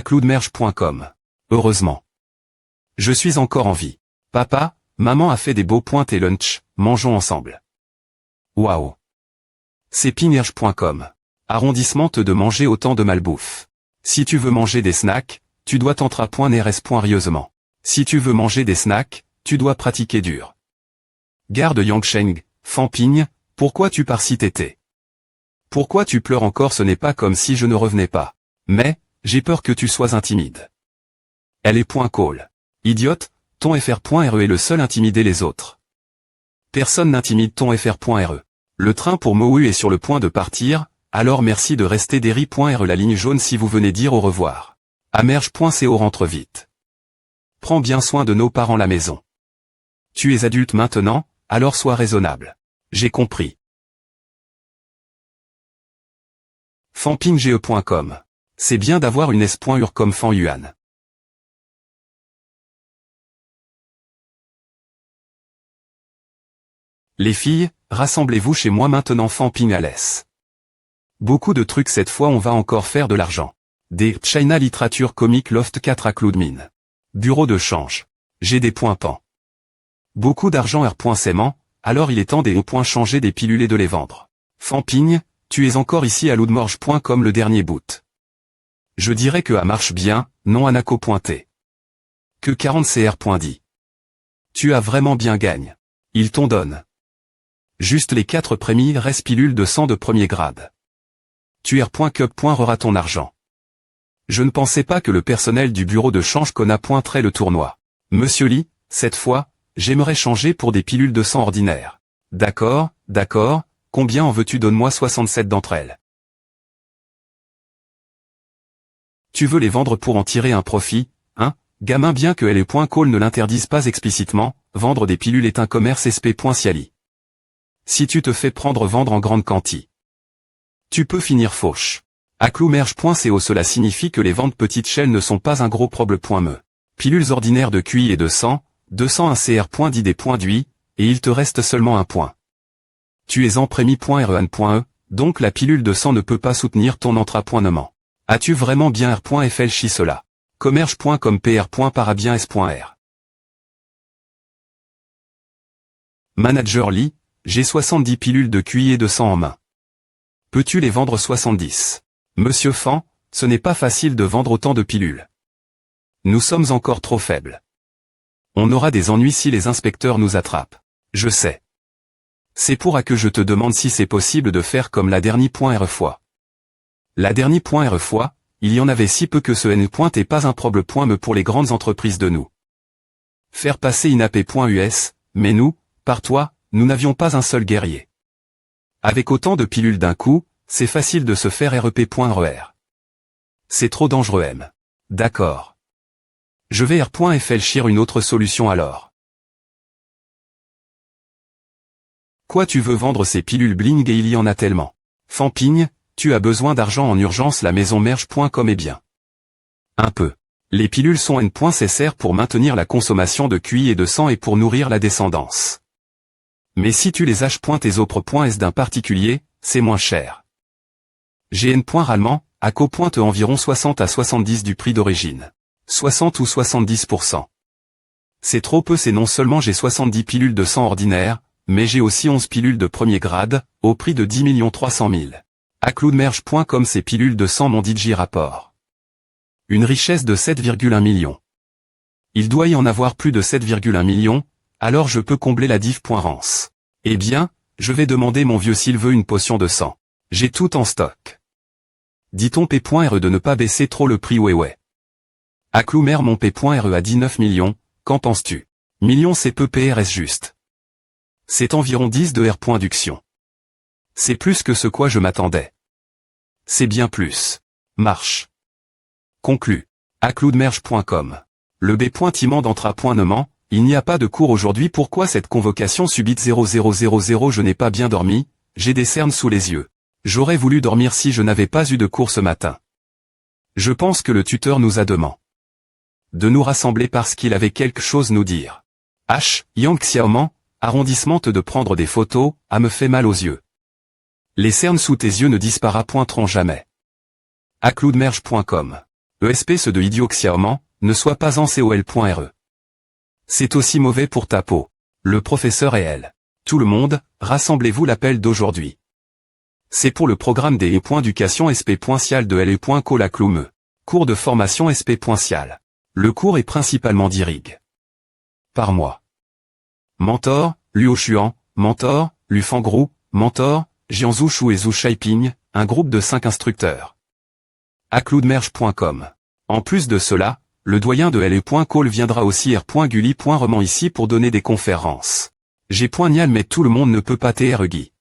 @cloudmerge.com. Heureusement. Je suis encore en vie. Papa, maman a fait des beaux points et lunch, mangeons ensemble. Waouh. C'est pinerge.com. Arrondissement te de manger autant de malbouffe. Si tu veux manger des snacks, tu dois t'entra.nrs.rieusement. Si tu veux manger des snacks, tu dois pratiquer dur. Gare de Yangsheng, Fanping, pourquoi tu pars si t'étais? Pourquoi tu pleures encore? Ce n'est pas comme si je ne revenais pas. Mais, j'ai peur que tu sois intimide. Elle est point call. Idiote, ton fr.re est le seul intimider les autres. Personne n'intimide ton fr.re. Le train pour Mohu est sur le point de partir, alors merci de rester derry.re la ligne jaune si vous venez dire au revoir. Amerge.co rentre vite. Prends bien soin de nos parents la maison. Tu es adulte maintenant, alors sois raisonnable. J'ai compris. Fanpingge.com. C'est bien d'avoir une s.ur comme Fan Yuan. Les filles, rassemblez-vous chez moi maintenant. Fanping à l'aise. Beaucoup de trucs cette fois, on va encore faire de l'argent. Des China Literature Comic Loft 4 à Cloudmin. Bureau de change. J'ai des points pan. Beaucoup d'argent r.saiement, alors il est temps des changer des pilules et de les vendre. Fanping, tu es encore ici à loudmorge.com le dernier boot. Je dirais que A marche bien, non Anaco.t. Que 40 cr.dit. Tu as vraiment bien gagne. Il t'en donne. Juste les 4 prémis reste pilule de sang de premier grade. Tu r.cup.rera ton argent. Je ne pensais pas que le personnel du bureau de change pointerait le tournoi. Monsieur Lee, cette fois, j'aimerais changer pour des pilules de sang ordinaires. D'accord, d'accord, combien en veux-tu? Donne-moi 67 d'entre elles. Tu veux les vendre pour en tirer un profit, hein, gamin? Bien que LE.call ne l'interdise pas explicitement, vendre des pilules est un commerce sp.ciali. Si tu te fais prendre vendre en grande quantité, tu peux finir fauche. À cloumerge.co cela signifie que les ventes petites chaînes ne sont pas un gros problème. Pilules ordinaires de QI et de sang, 201 cr.dit des points d'UI, et il te reste seulement un point. Tu es en prémis.rean.e, donc la pilule de sang ne peut pas soutenir ton entrapointement. As-tu vraiment bien r.fl chi cela? Commerce.com pr.parabien.s.r. Manager Lee, j'ai 70 pilules de QI et de sang en main. Peux-tu les vendre 70? Monsieur Fan, ce n'est pas facile de vendre autant de pilules. Nous sommes encore trop faibles. On aura des ennuis si les inspecteurs nous attrapent. Je sais. C'est pour que je te demande si c'est possible de faire comme la dernière fois. La dernière fois, il y en avait si peu que ce n est pas un problème pour les grandes entreprises de nous. Faire passer inap.us, mais nous, par toi, nous n'avions pas un seul guerrier. Avec autant de pilules d'un coup, c'est facile de se faire rep.rer. C'est trop dangereux M. D'accord. Je vais r.fl une autre solution alors. Quoi, tu veux vendre ces pilules bling et il y en a tellement. Fanping, tu as besoin d'argent en urgence. La maison merge.com est bien. Un peu. Les pilules sont nécessaires pour maintenir la consommation de QI et de sang et pour nourrir la descendance. Mais si tu les h.tes autres.s d'un particulier, c'est moins cher. GN.rallemand, à co.te environ 60 à 70 du prix d'origine. 60 ou 70%. C'est trop peu. C'est non seulement j'ai 70 pilules de sang ordinaire, mais j'ai aussi 11 pilules de premier grade, au prix de 10 300 000. À cloudmerge.com ces pilules de sang m'ont dit rapport. Une richesse de 7,1 millions. Il doit y en avoir plus de 7,1 millions, alors je peux combler la div.rance. Eh bien, je vais demander mon vieux s'il veut une potion de sang. J'ai tout en stock. Dit-on p.re de ne pas baisser trop le prix? Ouais. À Cloumer mon p.re à 19 millions, qu'en penses-tu? Millions c'est peu PRS juste. C'est environ 10 de r.duction. C'est plus que ce quoi je m'attendais. C'est bien plus. Marche. Conclu. À cloudmerge.com. Le b.timent d'entrapointement, il n'y a pas de cours aujourd'hui. Pourquoi cette convocation subite 0000? Je n'ai pas bien dormi, j'ai des cernes sous les yeux. J'aurais voulu dormir si je n'avais pas eu de cours ce matin. Je pense que le tuteur nous a demandé de nous rassembler parce qu'il avait quelque chose nous dire. Yang Xiaoman, arrondissement de prendre des photos, me fait mal aux yeux. Les cernes sous tes yeux ne disparaîtront jamais. À cloudmerge.com. ESP ce de idiot Xiaoman, ne sois pas en col.re. C'est aussi mauvais pour ta peau. Le professeur et elle. Tout le monde, rassemblez-vous l'appel d'aujourd'hui. C'est pour le programme des éducation SP.cial de LE.co la Cloume. Cours de formation SP.cial. Le cours est principalement d'IRIG. Par mois. Mentor, Luo Xuan, Mentor, Lu Fangru, Mentor, Jianzhu Shu et Zhu Shaiping, un groupe de 5 instructeurs. acloudmerge.com. En plus de cela, le doyen de LE.call viendra aussi r.gulli.roman ici pour donner des conférences. G.nial mais tout le monde ne peut pas Guy.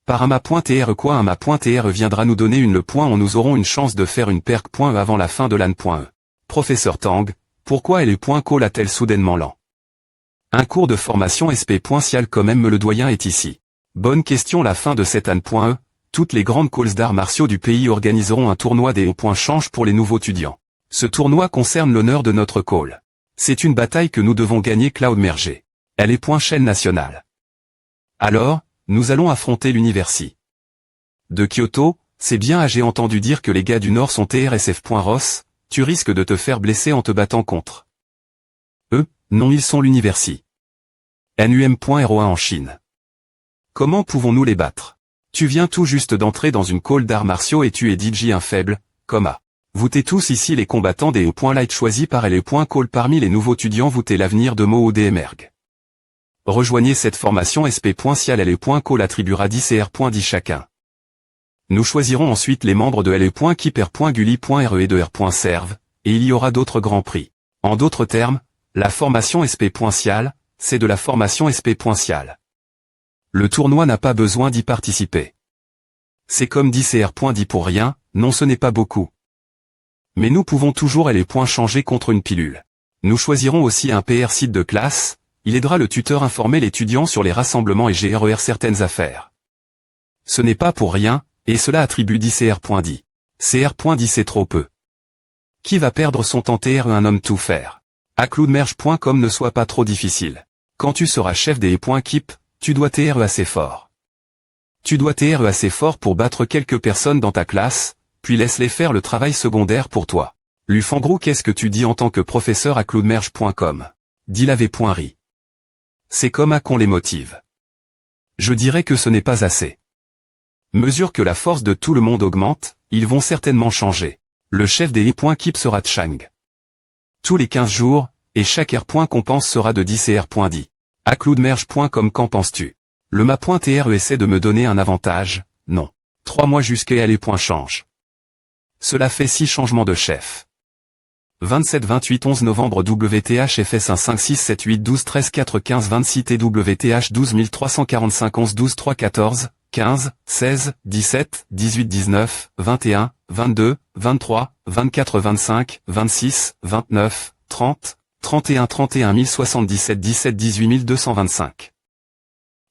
Par ama.tr quoi ama.tr viendra nous donner le point où nous aurons une chance de faire une perc.e avant la fin de l'an.e. Professeur Tang, pourquoi LE.call a-t-elle soudainement lent? Un cours de formation SP.cial quand même le doyen est ici. Bonne question la fin de cette an.e, toutes les grandes calls d'arts martiaux du pays organiseront un tournoi des change pour les nouveaux étudiants. Ce tournoi concerne l'honneur de notre call. C'est une bataille que nous devons gagner Cloud Merge. Elle est chaîne nationale. Alors, nous allons affronter l'université de Kyoto, c'est bien j'ai entendu dire que les gars du Nord sont TRSF.Ross, tu risques de te faire blesser en te battant contre. Eux, non ils sont l'université NUM.RO1 en Chine. Comment pouvons-nous les battre? Tu viens tout juste d'entrer dans une call d'arts martiaux et tu es DJ un faible, comma. Vous t'es tous ici les combattants des E.light choisis par LE.call parmi les nouveaux étudiants vous t'es l'avenir de Mo ODMerg. Rejoignez cette formation SP.cial LE.call attribuera 10 CR.10 chacun. Nous choisirons ensuite les membres de LE.keeper.gulli.re et de R.serve, et il y aura d'autres grands prix. En d'autres termes, la formation SP.cial, c'est de la formation SP.cial. Le tournoi n'a pas besoin d'y participer. C'est comme 10 CR.10 pour rien, non ce n'est pas beaucoup. Mais nous pouvons toujours changer contre une pilule. Nous choisirons aussi un PR site de classe, il aidera le tuteur à informer l'étudiant sur les rassemblements et GRER certaines affaires. Ce n'est pas pour rien, et cela attribue 10 CR.10. CR.10 c'est trop peu. Qui va perdre son temps TR un homme tout faire? acloudmerge.com ne soit pas trop difficile. Quand tu seras chef des équipes, tu dois TR assez fort. Tu dois TR assez fort pour battre quelques personnes dans ta classe, puis laisse-les faire le travail secondaire pour toi. Lu Fangru qu'est-ce que tu dis en tant que professeur à acloudmerge.com? Dis lavé.ri. C'est comme à qu'on les motive. Je dirais que ce n'est pas assez. Mesure que la force de tout le monde augmente, ils vont certainement changer. Le chef des E.keep sera Chang. Tous les 15 jours, et chaque R.compense sera de 10 CR.10. acloudmerge.com qu'en penses-tu? Le ma.tr essaie de me donner un avantage, non. 3 mois jusqu'à les.change. Cela fait 6 changements de chef. 27 28 11 novembre WTH FS 1 5 6 7 8 12 13 4 15 26 TWTH 12 345 11 12 3 14 15 16 17 18 19 21 22 23 24 25 26 29 30 31 31 077 17 18 225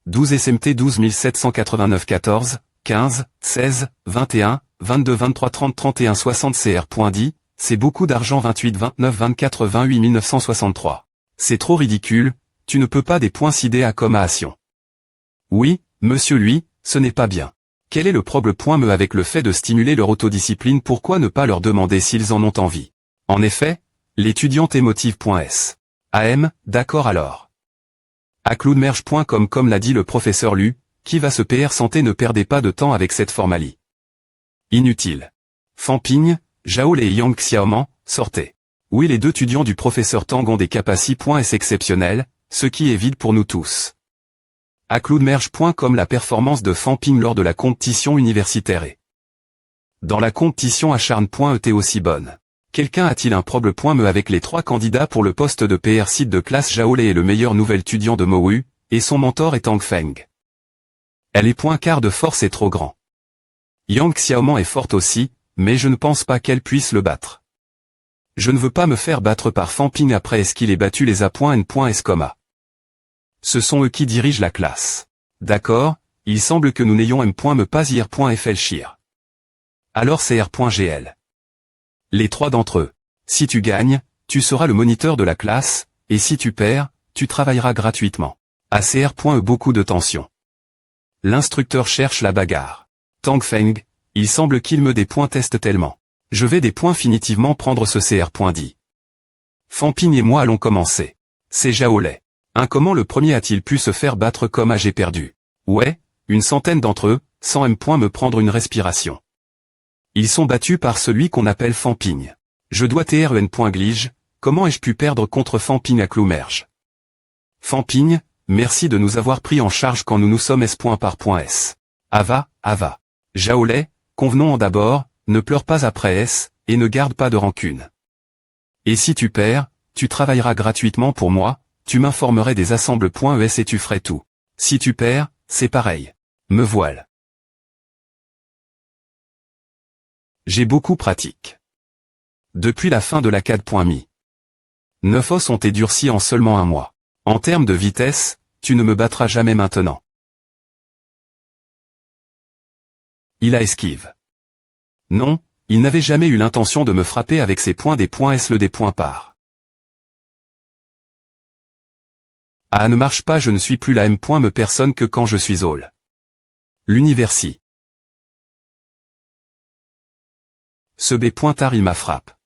12 SMT 12 789 14 15 16 21 22 23 30 31 60 CR.10, c'est beaucoup d'argent 28 29 24 28 963. C'est trop ridicule, tu ne peux pas des points sidés à commaation. Oui, monsieur lui, ce n'est pas bien. Quel est le problème avec le fait de stimuler leur autodiscipline? Pourquoi ne pas leur demander s'ils en ont envie? En effet, l'étudiant émotive.s. AM, d'accord alors. acloudmerge.com comme l'a dit le professeur Lu, qui va se PR santé ne perdez pas de temps avec cette formalie. Inutile. Fanping, Zhao Lei et Yang Xiaoman, sortez. Oui les deux étudiants du professeur Tang ont des capacités exceptionnelles, ce qui est vide pour nous tous. acloudmerge.com la performance de Fanping lors de la compétition universitaire est. Dans la compétition acharne.et aussi bonne. Quelqu'un a-t-il un problème avec les 3 candidats pour le poste de PR site de classe? Zhao Lei est le meilleur nouvel étudiant de Mowu, et son mentor est Tang Feng. Elle est quart de force est trop grand. Yang Xiaoman est forte aussi, mais je ne pense pas qu'elle puisse le battre. Je ne veux pas me faire battre par Fanping après est-ce qu'il ait battu les A.N.S, Ce sont eux qui dirigent la classe. D'accord, il semble que nous n'ayons me pas ir.flchir. Alors c'est r.gl. Les 3 d'entre eux. Si tu gagnes, tu seras le moniteur de la classe, et si tu perds, tu travailleras gratuitement. ACR.e beaucoup de tension. L'instructeur cherche la bagarre. Tang Feng, il semble qu'il me des points test tellement. Je vais définitivement prendre ce CR. Fanping et moi allons commencer. C'est Jaolai. Comment le premier a-t-il pu se faire battre comme à j'ai perdu? Ouais, une centaine d'entre eux, sans me prendre une respiration. Ils sont battus par celui qu'on appelle Fanping. Je dois Glige, comment ai-je pu perdre contre Fanping à Cloumerge? Fanping, merci de nous avoir pris en charge quand nous sommes S.S. Ava. Jaolai, convenons d'abord, ne pleure pas après S, et ne garde pas de rancune. Et si tu perds, tu travailleras gratuitement pour moi, tu m'informerais des assembles.es et tu ferais tout. Si tu perds, c'est pareil. Me voile. J'ai beaucoup pratique. Depuis la fin de la CAD.me. 9 os ont été durcis en seulement un mois. En termes de vitesse, tu ne me battras jamais maintenant. Il a esquive. Non, il n'avait jamais eu l'intention de me frapper avec ses points des points S le des points par. Ah ne marche pas, je ne suis plus la me personne que quand je suis all. L'universi. Ce B-pointard il m'a frappe.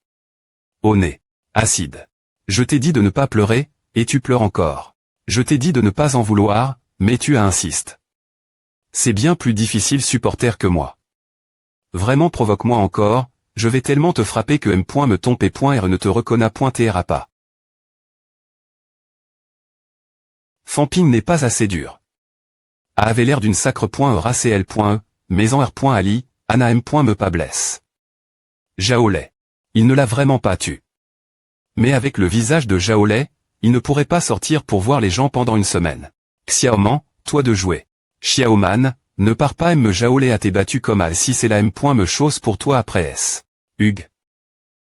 Au nez. Acide. Je t'ai dit de ne pas pleurer, et tu pleures encore. Je t'ai dit de ne pas en vouloir, mais tu insistes. C'est bien plus difficile supporter que moi. Vraiment provoque-moi encore, je vais tellement te frapper que me tombe et .r ne te reconnaît.tr pas. Fanping n'est pas assez dur. A avait l'air d'une sacre.racl.e, mais en r.ali, Anna me pas blesse. Jaolai. Il ne l'a vraiment pas tué. Mais avec le visage de Jaolai, il ne pourrait pas sortir pour voir les gens pendant une semaine. Xiaoman, toi de jouer. Xiaoman, ne pars pas me Jaolai a t'es battu comme à si c'est la me chose pour toi après S. Hugues.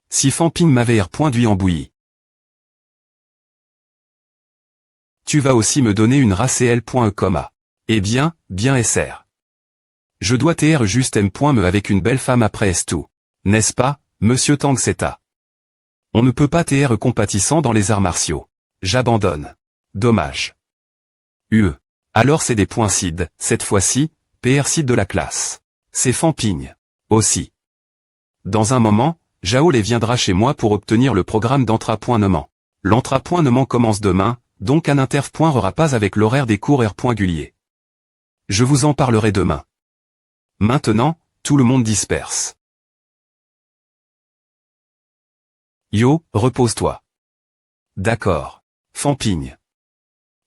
Si Fanping m'avait r.duit en bouillie. Tu vas aussi me donner une racl.e, Eh bien, bien SR. Je dois tr juste me avec une belle femme après S tout. N'est-ce pas, monsieur Tangseta? On ne peut pas tr compatissant dans les arts martiaux. J'abandonne. Dommage. UE. Alors c'est des points CID, cette fois-ci, PR CID de la classe. C'est Fanping. Aussi. Dans un moment, Jaolai viendra chez moi pour obtenir le programme d'entrapointement. L'entrapointement commence demain, donc un interf.rera pas avec l'horaire des cours R.Gullier. Je vous en parlerai demain. Maintenant, tout le monde disperse. Yo, repose-toi. D'accord. Fanping.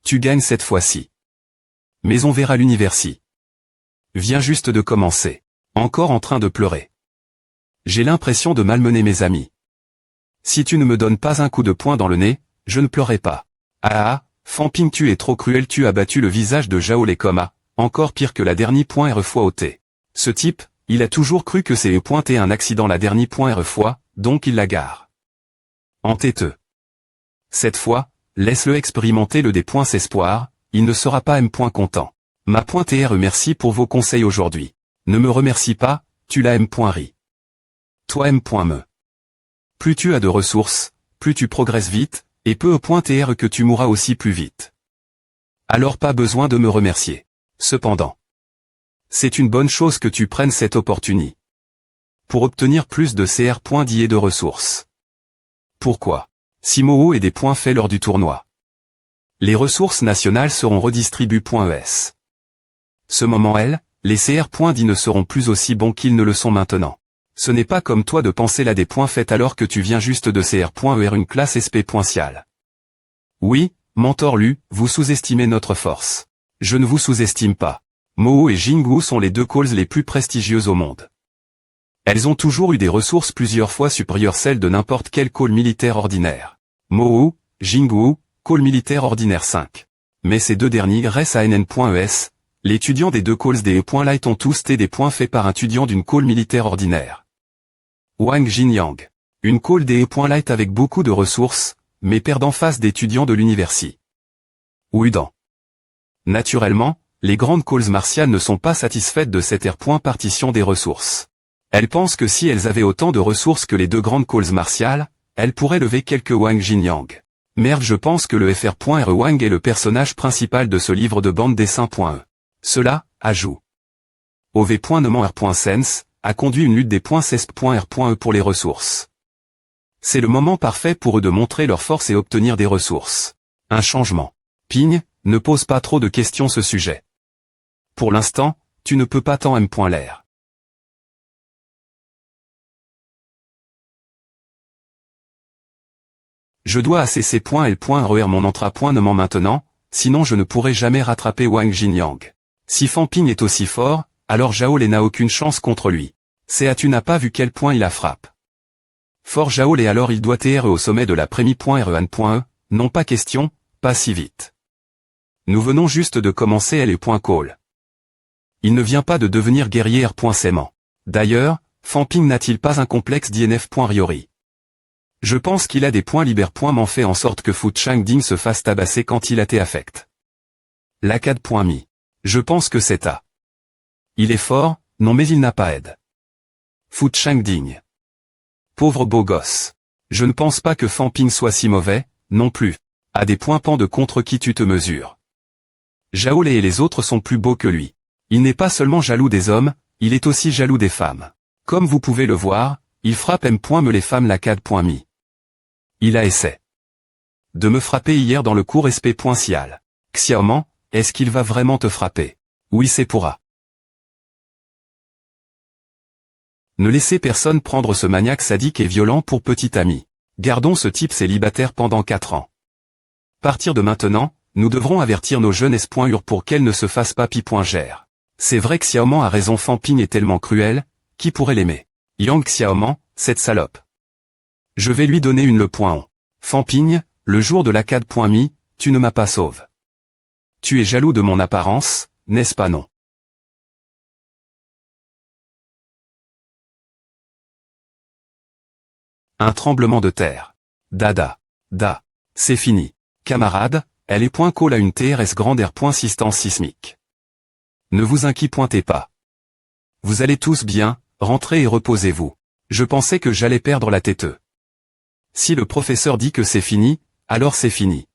Tu gagnes cette fois-ci. Mais on verra l'universi. Viens juste de commencer. Encore en train de pleurer. J'ai l'impression de malmener mes amis. Si tu ne me donnes pas un coup de poing dans le nez, je ne pleurerai pas. Ah, Fanping tu es trop cruel, tu as battu le visage de Jaolai encore pire que la dernière .r fois au T. Ce type, il a toujours cru que c'est pointé un accident la dernière .r fois, donc il la gare. Entêteux. Cette fois, laisse-le expérimenter le des points espoir, il ne sera pas content. Ma .tr merci pour vos conseils aujourd'hui. Ne me remercie pas, tu la ri. Toi me. Plus tu as de ressources, plus tu progresses vite, et peu au .tr que tu mourras aussi plus vite. Alors pas besoin de me remercier. Cependant. C'est une bonne chose que tu prennes cette opportunité. Pour obtenir plus de CR.di et de ressources. Pourquoi? Si Moho et des points faits lors du tournoi. Les ressources nationales seront redistribuées.es. Ce moment les CR.di ne seront plus aussi bons qu'ils ne le sont maintenant. Ce n'est pas comme toi de penser là des points faits alors que tu viens juste de CR.er une classe SP.cial. Oui, mentor Lu, vous sous-estimez notre force. Je ne vous sous-estime pas. Moho et Jingwu sont les deux calls les plus prestigieuses au monde. Elles ont toujours eu des ressources plusieurs fois supérieures celles de n'importe quel call militaire ordinaire. Moho, Jingwu, call militaire ordinaire 5. Mais ces deux derniers restent à NN.es, l'étudiant des deux calls des E.light ont tous été des points faits par un étudiant d'une call militaire ordinaire. Wang Jinyang. Une call des E.light avec beaucoup de ressources, mais perdant face d'étudiants de l'université. Udan. Naturellement, les grandes calls martiales ne sont pas satisfaites de cette partition des ressources. Elles pensent que si elles avaient autant de ressources que les deux grandes calls martiales, elles pourraient lever quelques Wang Jinyang. Merde, je pense que le FR.re Wang est le personnage principal de ce livre de bande dessin.e. Cela, ajoute. OV.noment R.sense, a conduit une lutte des .cesp.r.e pour les ressources. C'est le moment parfait pour eux de montrer leur force et obtenir des ressources. Un changement. Ping, ne pose pas trop de questions ce sujet. Pour l'instant, tu ne peux pas tant m.l'air. Je dois ACC.L.RER mon entra.nement maintenant, sinon je ne pourrai jamais rattraper Wang Jinyang. Si Fan Ping est aussi fort, alors Zhao Lei n'a aucune chance contre lui. Tu n'as pas vu quel point il a frappe. Fort Zhao Lei alors il doit TRE au sommet de la Premi.REAN.E, non pas question, pas si vite. Nous venons juste de commencer L.Call. Il ne vient pas de devenir guerrier R.Saiman. D'ailleurs, Fan Ping n'a-t-il pas un complexe d'INF.Riori? Je pense qu'il a des points libères. M'en fait en sorte que Fu Changding se fasse tabasser quand il a été affect. L'ACAD.mi. Je pense que c'est A. Il est fort, non mais il n'a pas aide. Fu Changding. Pauvre beau gosse. Je ne pense pas que Fan Ping soit si mauvais, non plus. À des points pan de contre qui tu te mesures. Zhao Lei et les autres sont plus beaux que lui. Il n'est pas seulement jaloux des hommes, il est aussi jaloux des femmes. Comme vous pouvez le voir, il frappe me les femmes l'ACAD.mi. Il a essayé de me frapper hier dans le cours SP.Cial. Xiaoman, est-ce qu'il va vraiment te frapper? Oui c'est pourra. Ne laissez personne prendre ce maniaque sadique et violent pour petit ami. Gardons ce type célibataire pendant 4 ans. Partir de maintenant, nous devrons avertir nos jeunes S.UR pour qu'elles ne se fassent pas pi.gère. C'est vrai que Xiaoman a raison, Fan Ping est tellement cruel, qui pourrait l'aimer? Yang Xiaoman, cette salope. Je vais lui donner une le point on. Fan Ping, le jour de l'ACAD.mi, tu ne m'as pas sauve. Tu es jaloux de mon apparence, n'est-ce pas non? Un tremblement de terre. Dada. Da. C'est fini. Camarades, L.Call à une TRS grande R.Sistance sismique. Ne vous inquiétez pas. Vous allez tous bien, rentrez et reposez-vous. Je pensais que j'allais perdre la tête. Si le professeur dit que c'est fini, alors c'est fini.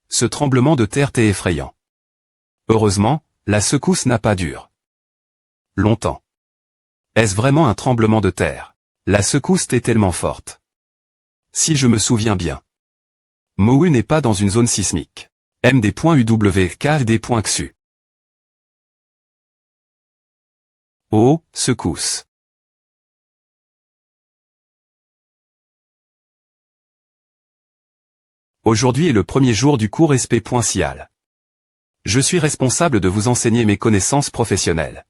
Ce tremblement de terre est effrayant. Heureusement, la secousse n'a pas duré longtemps. Est-ce vraiment un tremblement de terre? La secousse est tellement forte. Si je me souviens bien. Mohu n'est pas dans une zone sismique. MD.UWKD.XU. Oh, secousse. Aujourd'hui est le premier jour du cours SP.Cial. Je suis responsable de vous enseigner mes connaissances professionnelles.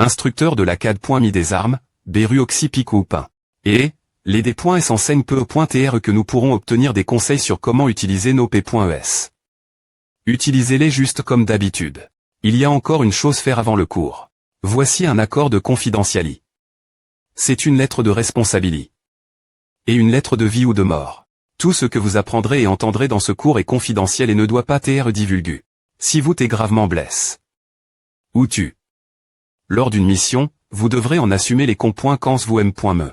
Instructeur de l'ACAD.mi des armes, Beru Oxy Pico Pain. Et, les D.S enseignent peu.TR que nous pourrons obtenir des conseils sur comment utiliser nos P.ES. Utilisez-les juste comme d'habitude. Il y a encore une chose à faire avant le cours. Voici un accord de confidentialité. C'est une lettre de responsabilité. Et une lettre de vie ou de mort. Tout ce que vous apprendrez et entendrez dans ce cours est confidentiel et ne doit pas être divulgué. Si vous t'es gravement blessé. Ou tu. Lors d'une mission, vous devrez en assumer les conséquences vous m.me.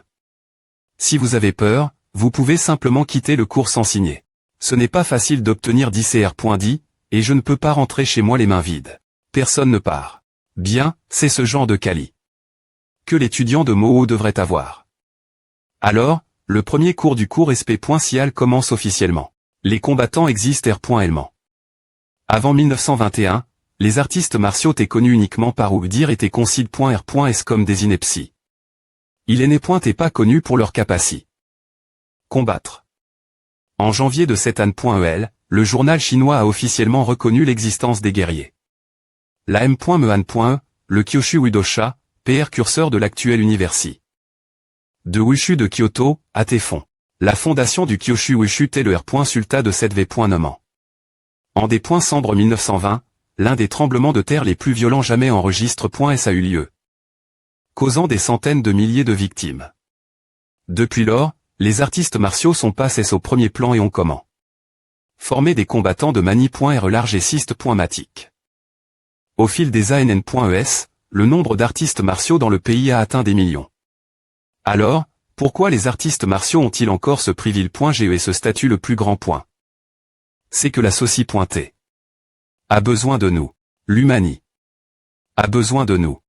Si vous avez peur, vous pouvez simplement quitter le cours sans signer. Ce n'est pas facile d'obtenir 10 CR.10, et je ne peux pas rentrer chez moi les mains vides. Personne ne part. Bien, c'est ce genre de quali que l'étudiant de Mohu devrait avoir. Alors, le premier cours du cours SP.Cial commence officiellement. Les combattants existent R.Ellement. Avant 1921, les artistes martiaux étaient connus uniquement par ou dire étaient consid.R.S comme des inepties. Il est n'est pas connu pour leur capacité. Combattre. En janvier de cette année.EL, le journal chinois a officiellement reconnu l'existence des guerriers. La M.Mean.E, le Kyushu Udosha, PR curseur de l'actuelle université de Wushu de Kyoto, à Téfon. La fondation du Kyushu Wushu est le R.Sulta de cette V.Noman. En D.Sambre 1920, l'un des tremblements de terre les plus violents jamais enregistrés.S a eu lieu, causant des centaines de milliers de victimes. Depuis lors, les artistes martiaux sont passés au premier plan et ont comment formé des combattants de mani.R large et cyste.matique. Au fil des ANN.ES, le nombre d'artistes martiaux dans le pays a atteint des millions. Alors, pourquoi les artistes martiaux ont-ils encore ce privilège et ce statut le plus grand point? C'est que la Soci.T a besoin de nous. L'Humani a besoin de nous.